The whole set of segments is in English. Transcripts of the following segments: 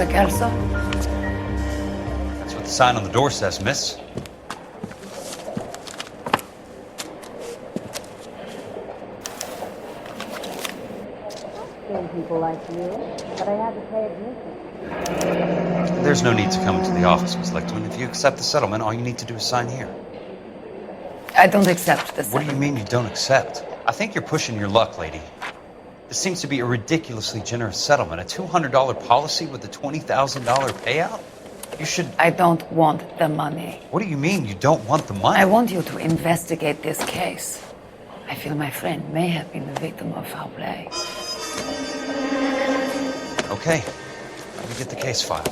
Mr. Kelso? That's what the sign on the door says, miss. Seen people like you, but I had to pay admission. There's no need to come into the office, Miss Lichtman. If you accept the settlement, all you need to do is sign here. I don't accept this. What do you mean you don't accept? I think you're pushing your luck, lady. This seems to be a ridiculously generous settlement. A $200 policy with a $20,000 payout? You should... I don't want the money. What do you mean you don't want the money? I want you to investigate this case. I feel my friend may have been the victim of foul play. Okay. Let me get the case file.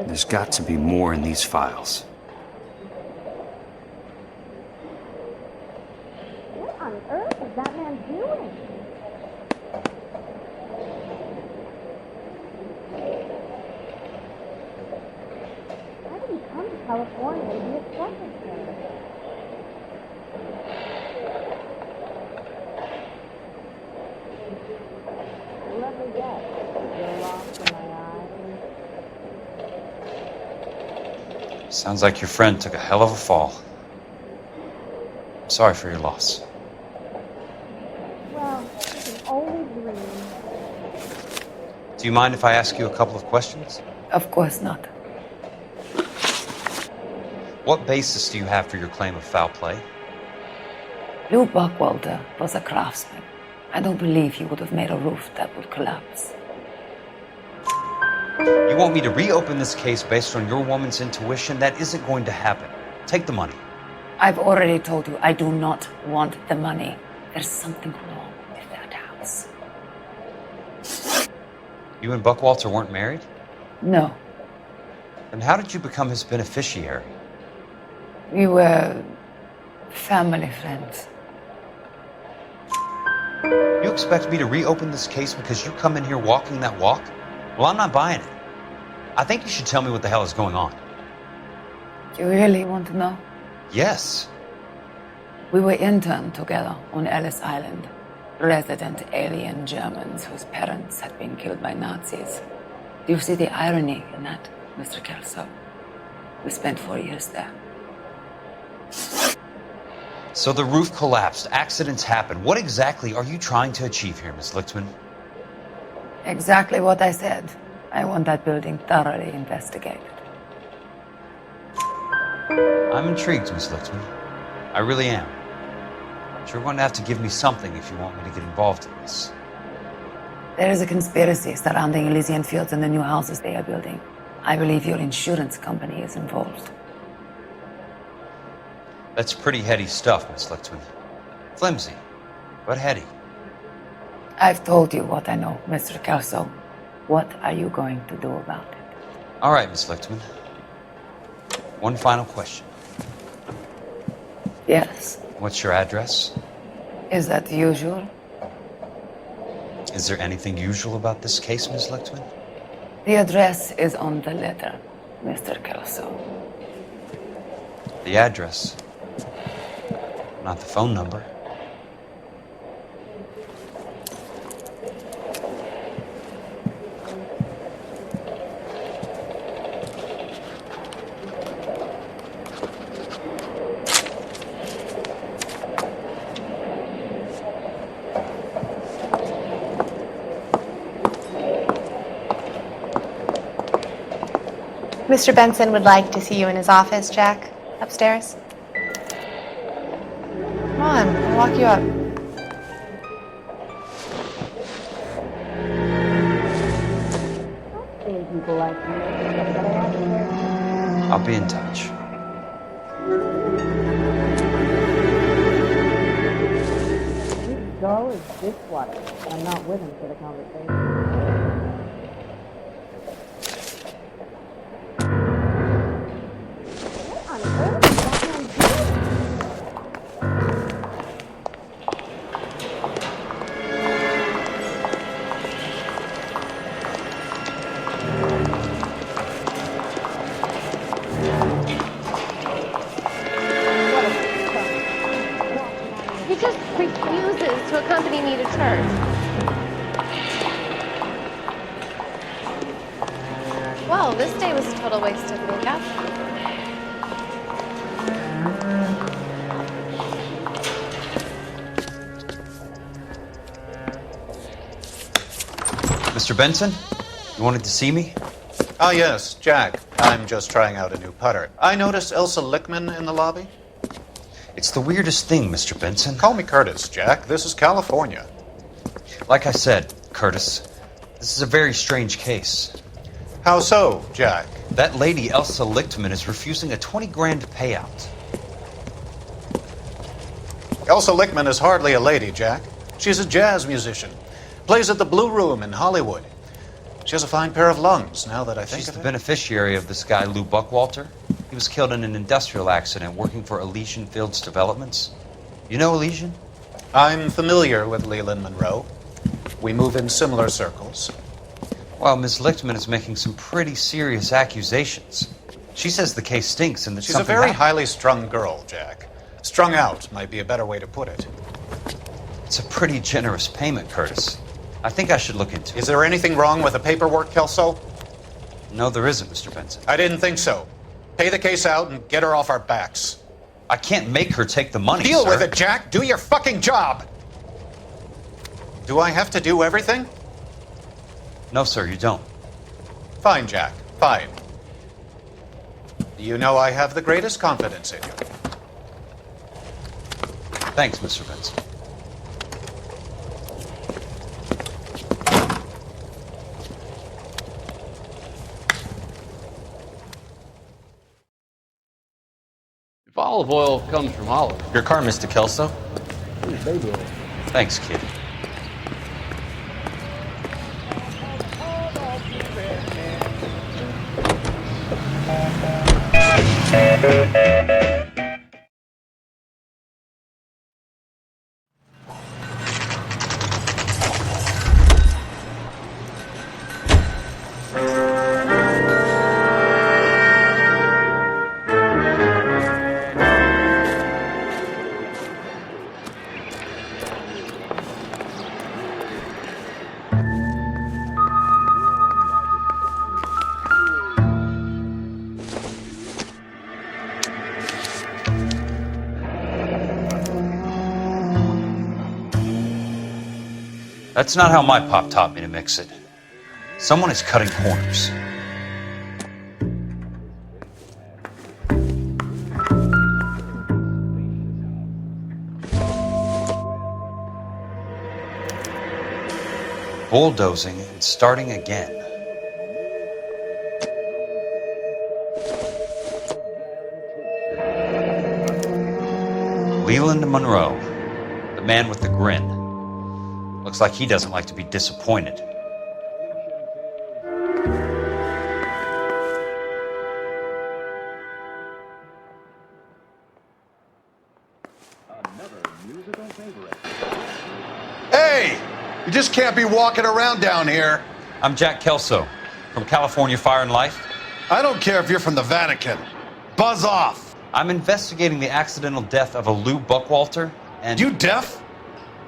There's got to be more in these files. What on earth is that man doing? How did he come to California to be a secretary? Let me guess. You're lost in my eyes. Sounds like your friend took a hell of a fall. I'm sorry for your loss. Well, you can only dream. Do you mind if I ask you a couple of questions? Of course not. What basis do you have for your claim of foul play? Lou Buckwalter was a craftsman. I don't believe he would have made a roof that would collapse. You want me to reopen this case based on your woman's intuition? That isn't going to happen. Take the money. I've already told you I do not want the money. There's something wrong with that house. You and Buckwalter weren't married? No. Then how did you become his beneficiary? We were family friends. You expect me to reopen this case because you come in here walking that walk? Well, I'm not buying it. I think you should tell me what the hell is going on. You really want to know? Yes. We were interned together on Ellis Island. Resident alien Germans whose parents had been killed by Nazis. Do you see the irony in that, Mr. Kelso? We spent 4 years there. So the roof collapsed, accidents happen. What exactly are you trying to achieve here, Miss Lichtman? Exactly what I said. I want that building thoroughly investigated. I'm intrigued, Miss Lichtman. I really am. But you're going to have to give me something if you want me to get involved in this. There is a conspiracy surrounding Elysian Fields and the new houses they are building. I believe your insurance company is involved. That's pretty heady stuff, Miss Lichtman. Flimsy, but heady. I've told you what I know, Mr. Kelso. What are you going to do about it? All right, Miss Lichtman. One final question. Yes. What's your address? Is that usual? Is there anything usual about this case, Miss Lichtman? The address is on the letter, Mr. Kelso. The address, not the phone number. Mr. Benson would like to see you in his office, Jack. Upstairs. Come on, I'll walk you up. Seen people like you, but I had to pay admission. I'll be in touch. He's dull as dishwater. I'm not with him for the conversation. What on earth is that man doing? taking me to church. Well, this day was a total waste of makeup. Mr. Benson, you wanted to see me? Ah, yes, Jack. I'm just trying out a new putter. I noticed Elsa Lickman in the lobby. It's the weirdest thing, Mr. Benson. Call me Curtis, Jack. This is California. Like I said, Curtis, this is a very strange case. How so, Jack? That lady, Elsa Lichtman, is refusing a 20 grand payout. Elsa Lickman is hardly a lady, Jack. She's a jazz musician. Plays at the Blue Room in Hollywood. She has a fine pair of lungs, now that I think She's of the it. beneficiary of this guy, Lou Buckwalter. He was killed in an industrial accident working for Elysian Fields Developments. You know Elysian? I'm familiar with Leland Monroe. We move in similar circles. Well, Ms. Lichtman is making some pretty serious accusations. She says the case stinks and that She's a something very happened. highly strung girl, Jack. Strung out might be a better way to put it. It's a pretty generous payment, Curtis. I think I should look into it. Is there anything wrong with the paperwork, Kelso? No, there isn't, Mr. Benson. I didn't think so. Pay the case out and get her off our backs. I can't make her take the money, Deal sir. with it, Jack. Do your fucking job. Do I have to do everything? No, sir, you don't. Fine, Jack. Fine. You know I have the greatest confidence in you. Thanks, Mr. Benson. If olive oil comes from olive. Your car, Mr. Kelso. Thanks, kid. That's not how my pop taught me to mix it. Someone is cutting corners. Bulldozing and starting again. Leland Monroe, the man with the grin. Looks like he doesn't like to be disappointed. Hey! You just can't be walking around down here. I'm Jack Kelso from California Fire and Life. I don't care if you're from the Vatican. Buzz off. I'm investigating the accidental death of a Lou Buckwalter, and You deaf?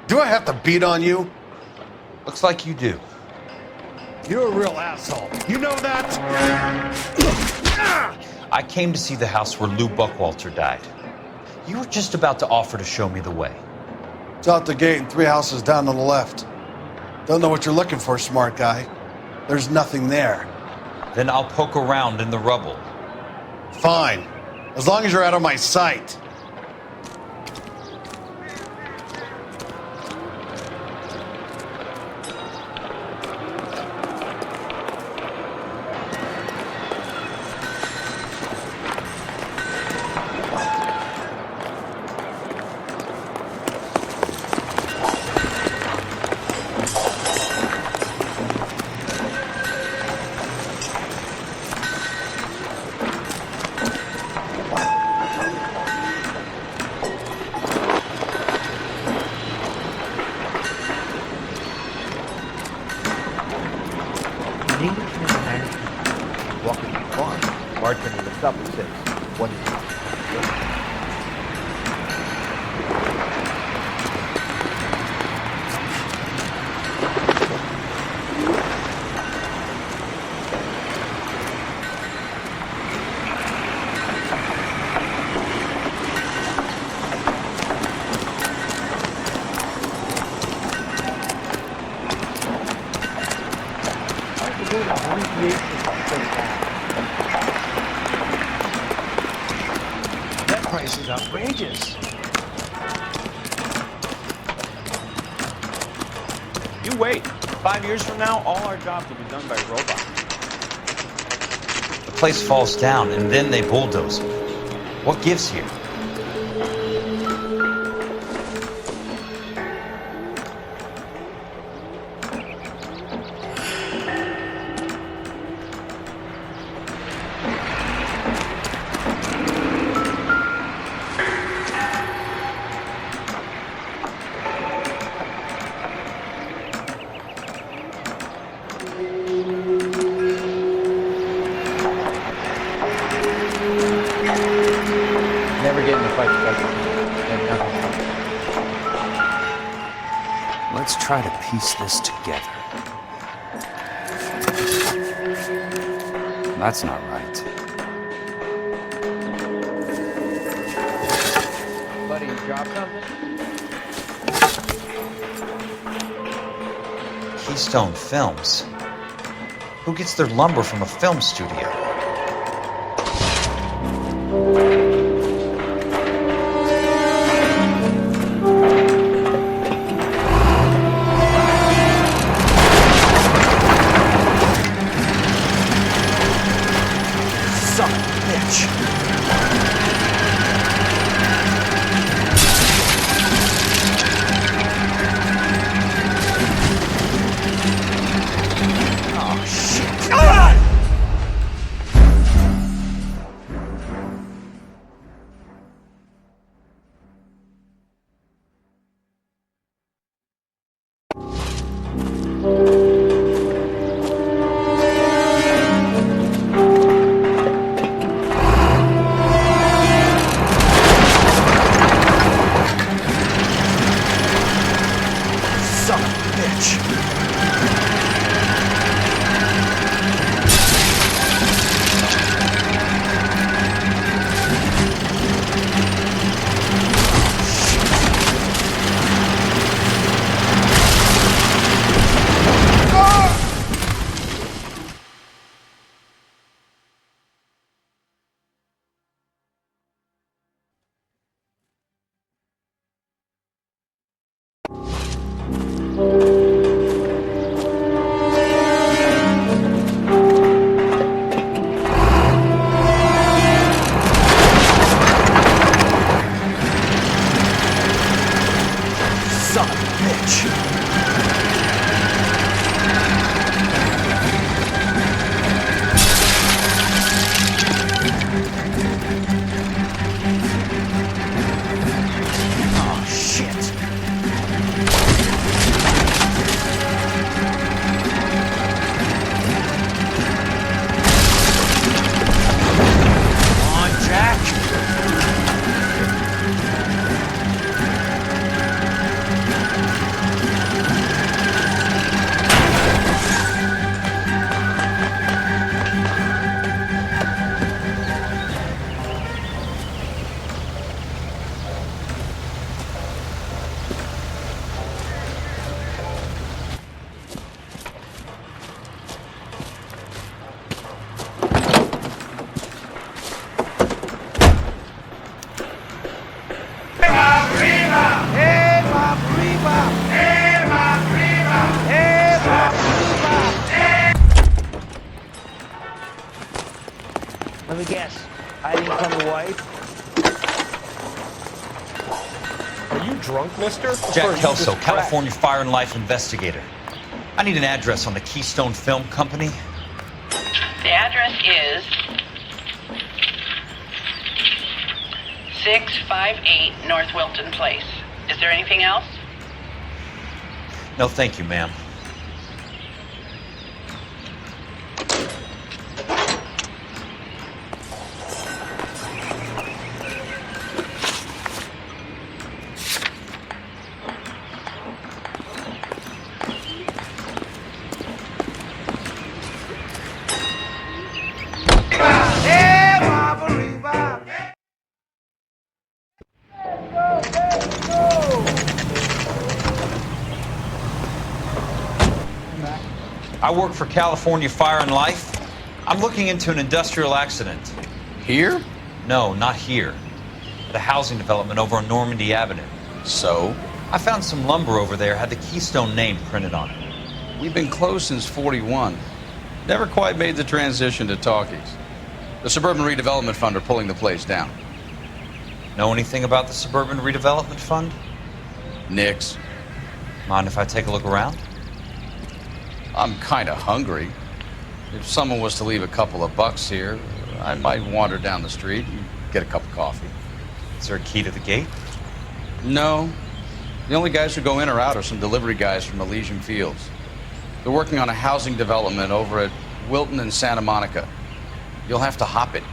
Do I have to beat on you? looks like you do. You're a real asshole. You know that? I came to see the house where Lou Buckwalter died. You were just about to offer to show me the way. It's out the gate and 3 houses down on the left. Don't know what you're looking for, smart guy. There's nothing there. Then I'll poke around in the rubble. Fine. As long as you're out of my sight. Walking the farm, bartender looks up and says, "What is it?" an abbreviation for that? That price is outrageous. You wait. 5 years from now, all our jobs will be done by robots. The place falls down, and then they bulldoze it. What gives here? Never get in a fight, Never. Let's try to piece this together. That's not right. Buddy, you drop something? Keystone Films. Who gets their lumber from a film studio? Son of a bitch. Oh, shit. Ah! Son of a bitch. Son of a bitch. Oh, shit. Come on, Jack. Let me guess. I didn't come to wife. Are you drunk, mister? Jack Kelso, California Fire and Life investigator. I need an address on the Keystone Film Company. The address is 658 North Wilton Place. Is there anything else? No, thank you, ma'am. I work for California Fire and Life. I'm looking into an industrial accident. Here? No, not here. The housing development over on Normandy Avenue. So? I found some lumber over there, had the Keystone name printed on it. We've been closed since '41. Never quite made the transition to talkies. The Suburban Redevelopment Fund are pulling the place down. Know anything about the Suburban Redevelopment Fund? Nix. Mind if I take a look around? I'm kind of hungry. If someone was to leave a couple of bucks here, I might wander down the street and get a cup of coffee. Is there a key to the gate? No. The only guys who go in or out are some delivery guys from Elysian Fields. They're working on a housing development over at Wilton and Santa Monica. You'll have to hop it.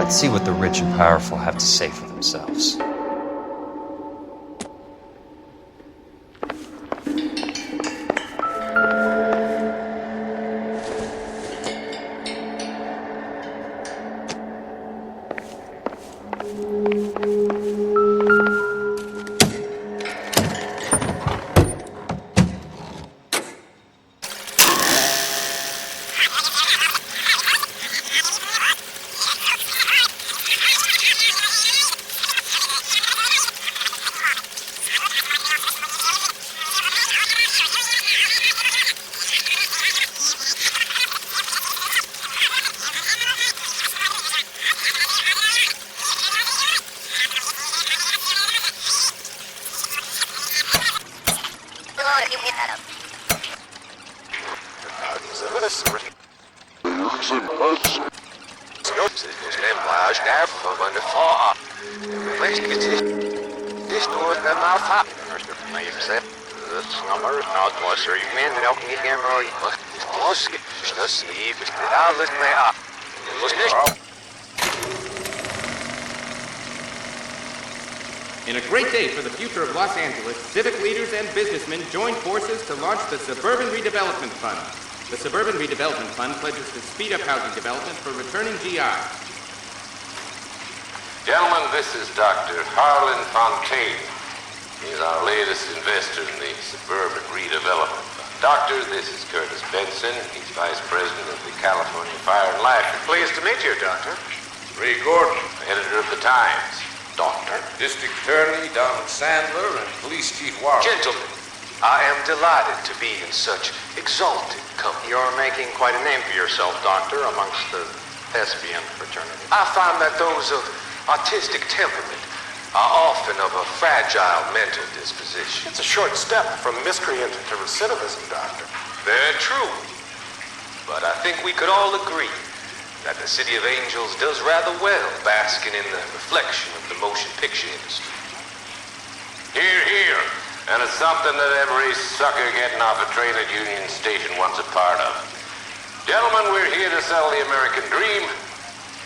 Let's see what the rich and powerful have to say for themselves. In a great day for the future of Los Angeles, civic leaders and businessmen joined forces to launch the Suburban Redevelopment Fund. The Suburban Redevelopment Fund pledges to speed up housing development for returning GI. Gentlemen, this is Dr. Harlan Fontaine. He's our latest investor in the Suburban Redevelopment Fund. Doctor, this is Curtis Benson. He's Vice President of the California Fire and Life. Pleased to meet you, Doctor. Ray Gordon, editor of the Times. Doctor. District Attorney Donald Sandler and Police Chief Warren. Gentlemen, I am delighted to be in such exalted company. You're making quite a name for yourself, Doctor, amongst the thespian fraternity. I find that those of artistic temperament are often of a fragile mental disposition. It's a short step from miscreant to recidivism, Doctor. Very true. But I think we could all agree that the City of Angels does rather well basking in the reflection of the motion picture industry. Hear, hear. And it's something that every sucker getting off a train at Union Station wants a part of. Gentlemen, we're here to sell the American dream,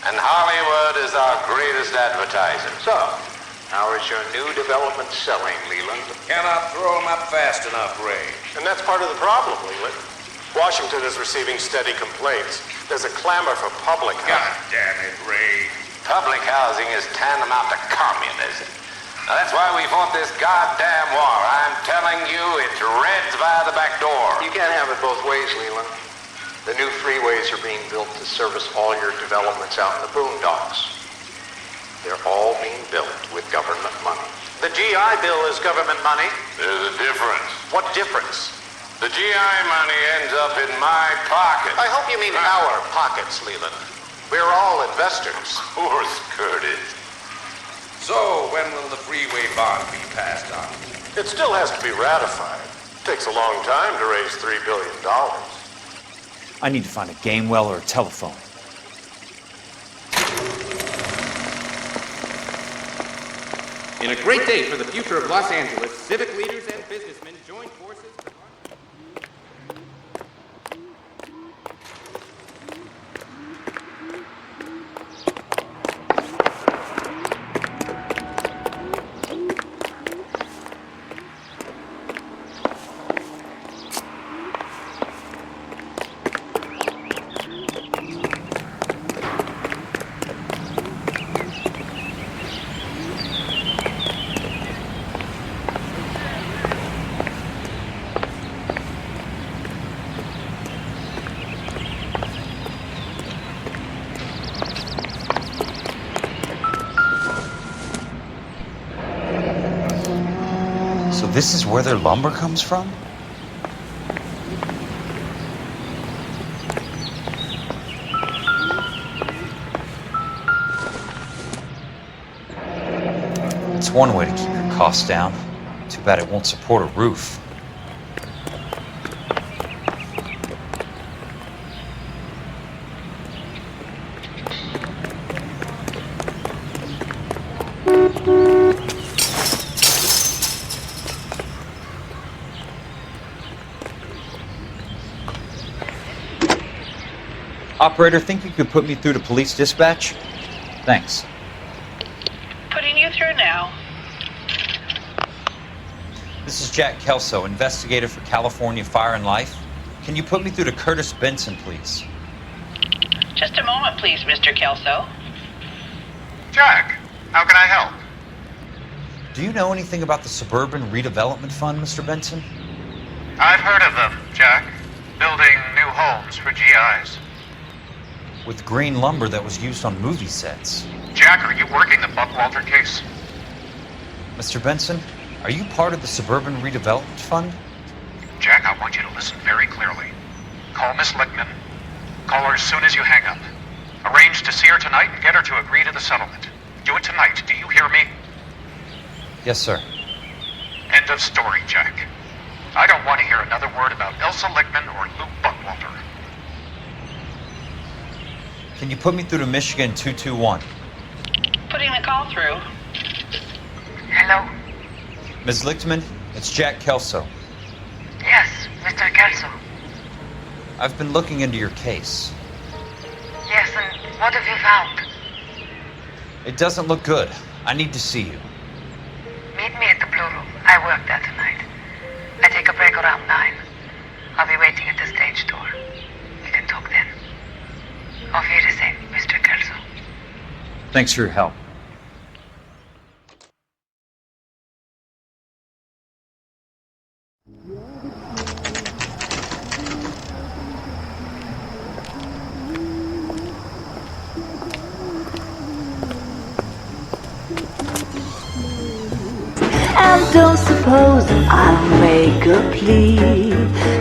and Hollywood is is our greatest advertiser. So, how is your new development selling, Leland? Cannot throw him up fast enough, Ray. And that's part of the problem, Leland. Washington is receiving steady complaints. There's a clamor for public God housing. damn it, Ray. Public housing is tantamount to communism. Now, that's why we fought this goddamn war. I'm telling you, it's Reds via the back door. You can't have it both ways, Leland. The new freeways are being built to service all your developments out in the boondocks. They're all being built with government money. The GI Bill is government money. There's a difference. What difference? The GI money ends up in my pocket. I hope you mean our pockets, Leland. We're all investors. Of course, Curtis. So, when will the freeway bond be passed on? It still has to be ratified. It takes a long time to raise $3 billion. I need to find a game well or a telephone. In a great day for the future of Los Angeles, civic leaders and businessmen joined forces to So this is where their lumber comes from? It's one way to keep your costs down. Too bad it won't support a roof. Operator, think you could put me through to police dispatch? Thanks. Putting you through now. This is Jack Kelso, investigator for California Fire and Life. Can you put me through to Curtis Benson, please? Just a moment, please, Mr. Kelso. Jack, how can I help? Do you know anything about the Suburban Redevelopment Fund, Mr. Benson? I've heard of them, Jack. Building new homes for GIs. With green lumber that was used on movie sets. Jack, are you working the Buckwalter case? Mr. Benson, are you part of the Suburban Redevelopment Fund? Jack, I want you to listen very clearly. Call Miss Lickman. Call her as soon as you hang up. Arrange to see her tonight and get her to agree to the settlement. Do it tonight, do you hear me? Yes, sir. End of story, Jack. I don't want to hear another word about Elsa Lickman or Luke Buckwalter. Can you put me through to Michigan 221? Putting the call through. Hello? Ms. Lichtman, it's Jack Kelso. Yes, Mr. Kelso. I've been looking into your case. Yes, and what have you found? It doesn't look good. I need to see you. Meet me at the Blue Room. I work there tonight. I take a break around 9. I'll be waiting at the stage door. We can talk then. Auf Wiedersehen, Mr. Kelso. Thanks for your help. And don't suppose I'll make a plea,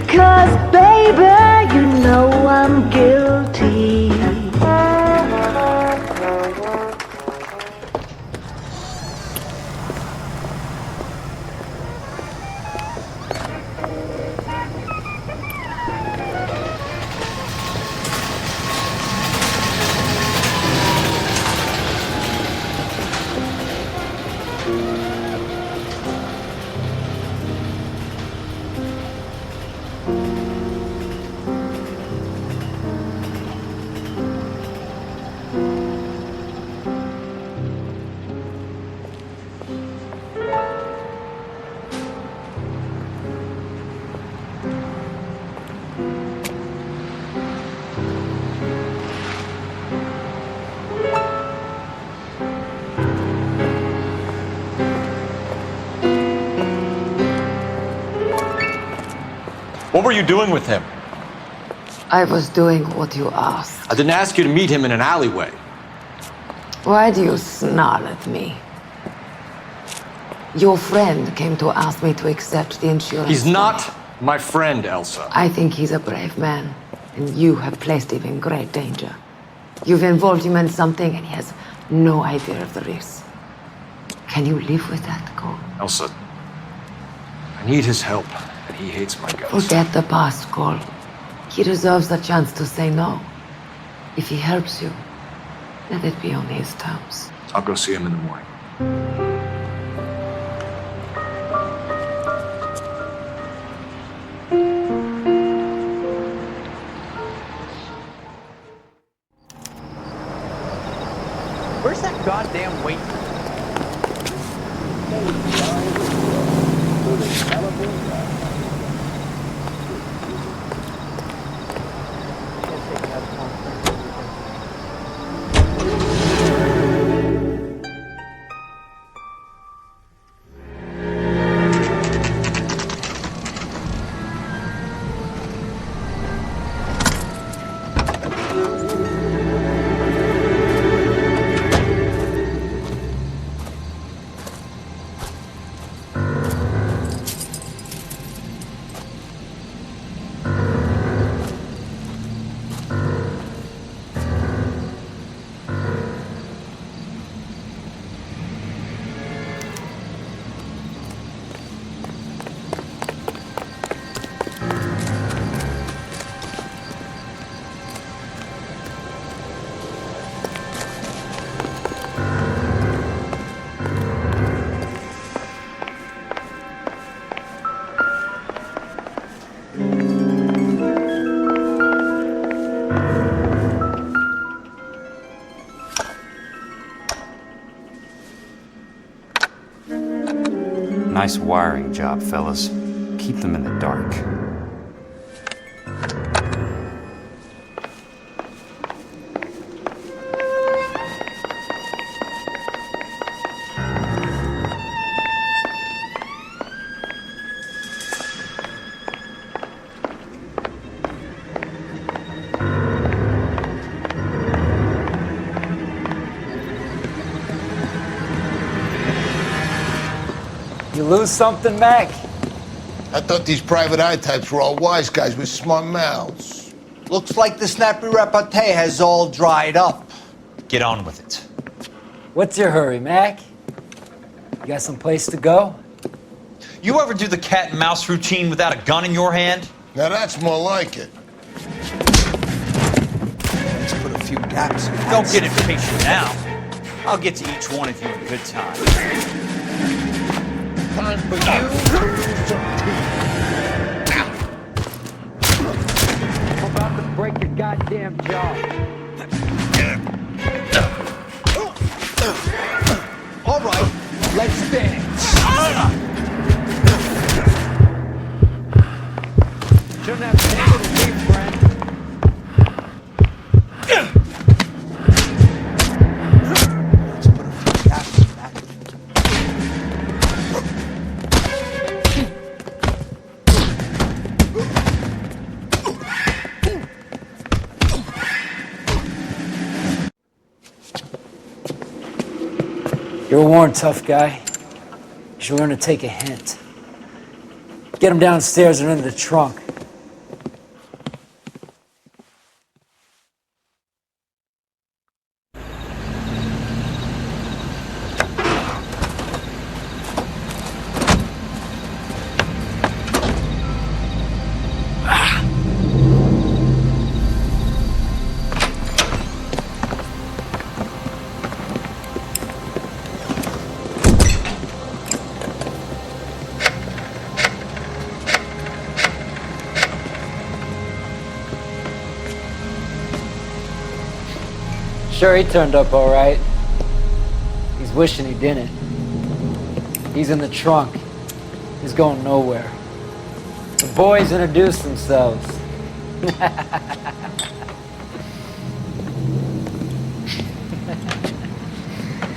'cause baby, you know I'm guilty. What were you doing with him? I was doing what you asked. I didn't ask you to meet him in an alleyway. Why do you snarl at me? Your friend came to ask me to accept the insurance. He's not my friend, Elsa. I think he's a brave man, and you have placed him in great danger. You've involved him in something, and he has no idea of the risk. Can you live with that, Cole? Elsa, I need his help, and he hates my guts. Forget the past, Cole. He deserves a chance to say no. If he helps you, let it be on his terms. I'll go see him in the morning. Where's that goddamn waitress? Nice wiring job, fellas. Keep them in the dark. You lose something, Mac? I thought these private eye types were all wise guys with smart mouths. Looks like the snappy repartee has all dried up. Get on with it. What's your hurry, Mac? You got some place to go? You ever do the cat and mouse routine without a gun in your hand? Now that's more like it. Let's put a few gaps in that. Don't get impatient now. I'll get to each one of you in good time. Time for you to lose some teeth. I'm about to break your goddamn jaw. All right, let's dance. Shouldn't have taken it deep, friend. Let's put a few gaps in that. You're a worn, tough guy. You should learn to take a hint. Get him downstairs and into the trunk. Sure, he turned up all right. He's wishing he didn't. He's in the trunk. He's going nowhere. The boys introduced themselves.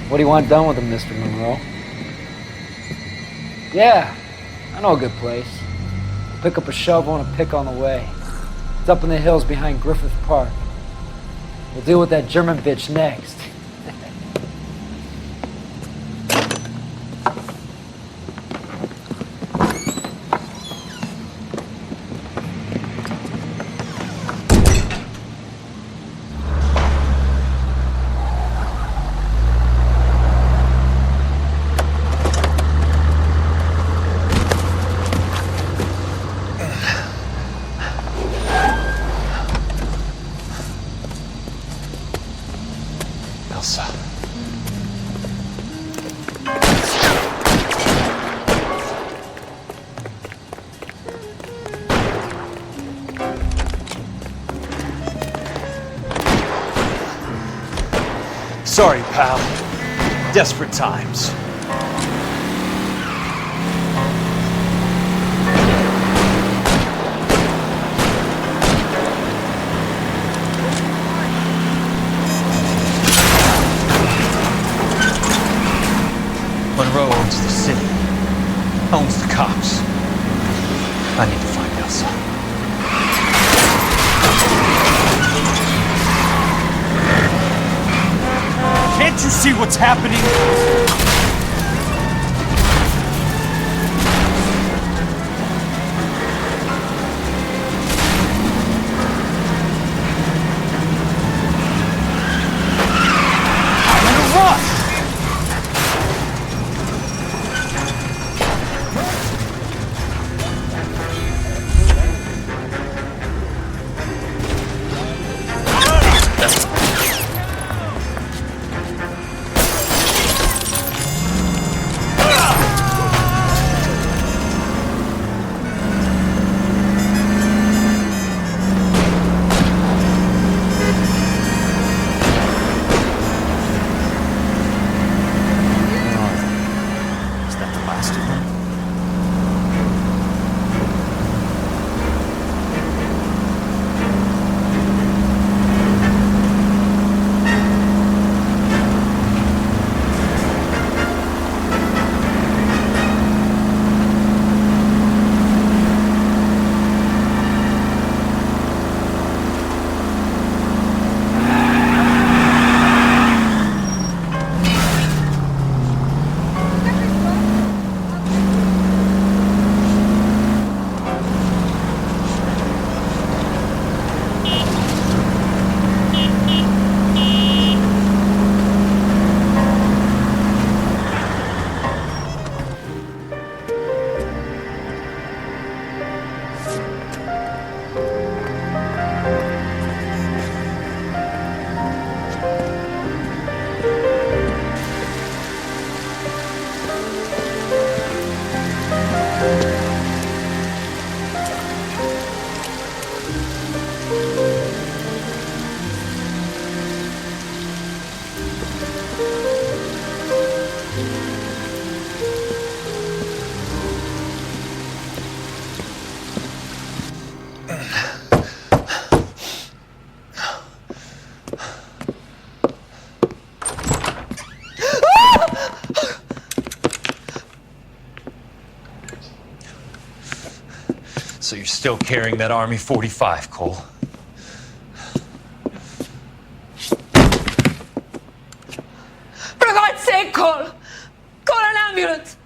What do you want done with him, Mr. Monroe? Yeah, I know a good place. pick up a shovel and a pick on the way. It's up in the hills behind Griffith Park. We'll deal with that German bitch next. Sorry, pal. Desperate times. Monroe owns the city. Owns the cops. I need to find Elsa. Can't you see what's happening? I'm in a rush! So you're still carrying that Army 45, Cole? For God's sake, Cole! Call an ambulance!